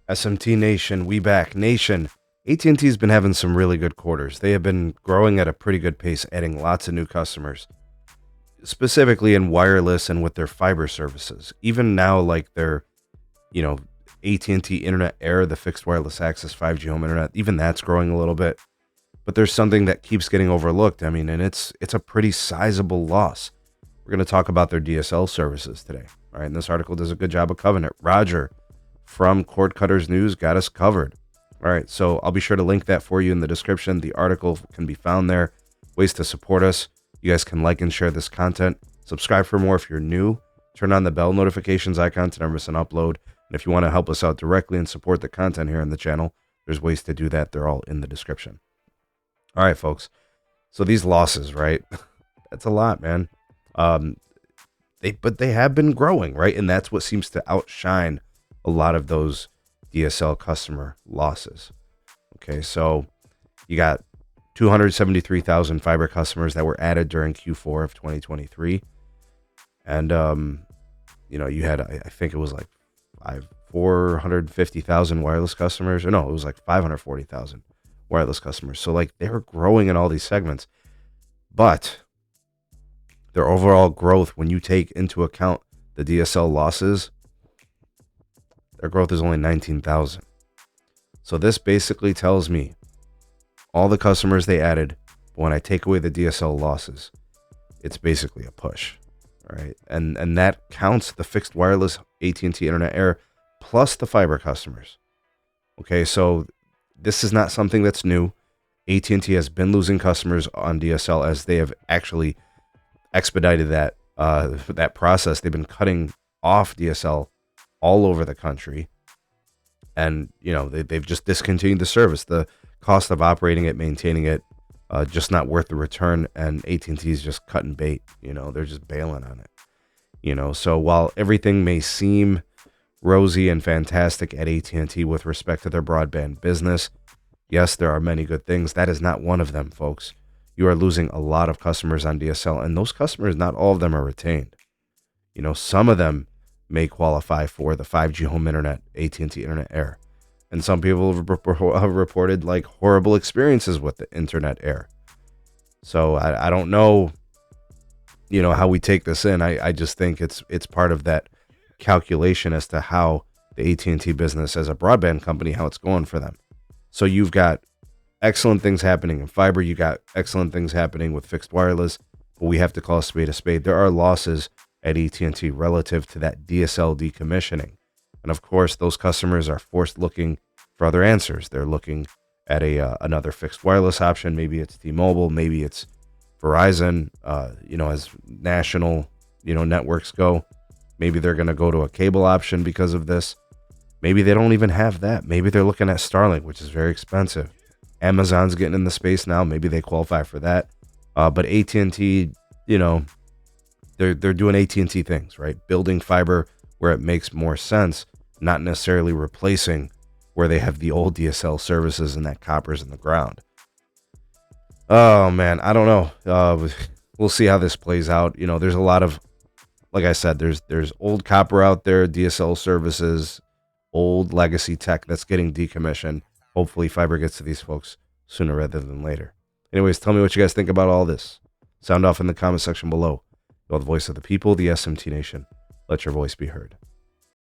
SMT Nation, we back. Nation, AT&T's been having some really good quarters. They have been growing at a pretty good pace, adding lots of new customers, specifically in wireless and with their fiber services. Even now, like their, AT&T Internet Air, the fixed wireless access 5G home internet, even that's growing a little bit. But there's something that keeps getting overlooked. I mean, and it's a pretty sizable loss. We're going to talk about their DSL services today. All right, and this article does a good job of covering it. Roger from Cord Cutters News got us covered. All right, so I'll be sure to link that for you in the description. The article can be found there. Ways to support us. You guys can like and share this content. Subscribe for more if you're new. Turn on the bell notifications icon to never miss an upload. And if you want to help us out directly and support the content here on the channel, there's ways to do that. They're all in the description. All right, folks. So these losses, right? That's a lot, man. But they have been growing, right? And that's what seems to outshine a lot of those DSL customer losses. Okay, so you got 273,000 fiber customers that were added during Q4 of 2023. And, you had, I think it was like 450,000 wireless customers. Or no, it was like 540,000 wireless customers. So like they were growing in all these segments. But their overall growth, when you take into account the DSL losses, their growth is only 19,000. So this basically tells me all the customers they added, but when I take away the DSL losses, it's basically a push, right? And that counts the fixed wireless AT&T Internet Air plus the fiber customers. Okay, so this is not something that's new. AT&T has been losing customers on DSL as they have actually expedited that process. They've been cutting off DSL all over the country, and they've just discontinued the service. The cost of operating it, maintaining it, just not worth the return, and AT&T is just cutting bait. They're just bailing on it. So while everything may seem rosy and fantastic at AT&T with respect to their broadband business, yes, there are many good things. That is not one of them, folks. You are losing a lot of customers on DSL, and those customers, not all of them are retained. Some of them may qualify for the 5G home internet, AT&T Internet Air. And some people have reported like horrible experiences with the Internet Air. So I don't know, how we take this in. I just think it's part of that calculation as to how the AT&T business as a broadband company, how it's going for them. So you've got excellent things happening in fiber. You got excellent things happening with fixed wireless, but we have to call a spade a spade. There are losses at AT&T relative to that DSL decommissioning. And of course, those customers are forced looking for other answers. They're looking at another fixed wireless option. Maybe it's T-Mobile, maybe it's Verizon, as national, networks go. Maybe they're going to go to a cable option because of this. Maybe they don't even have that. Maybe they're looking at Starlink, which is very expensive. Amazon's getting in the space now. Maybe they qualify for that. But AT&T, they're doing AT&T things, right? Building fiber where it makes more sense, not necessarily replacing where they have the old DSL services and that copper's in the ground. Oh man, I don't know. We'll see how this plays out. There's a lot of, like I said, there's old copper out there, DSL services, old legacy tech that's getting decommissioned. Hopefully fiber gets to these folks sooner rather than later. Anyways, tell me what you guys think about all this. Sound off in the comment section below. You're the voice of the people, the SMT Nation. Let your voice be heard.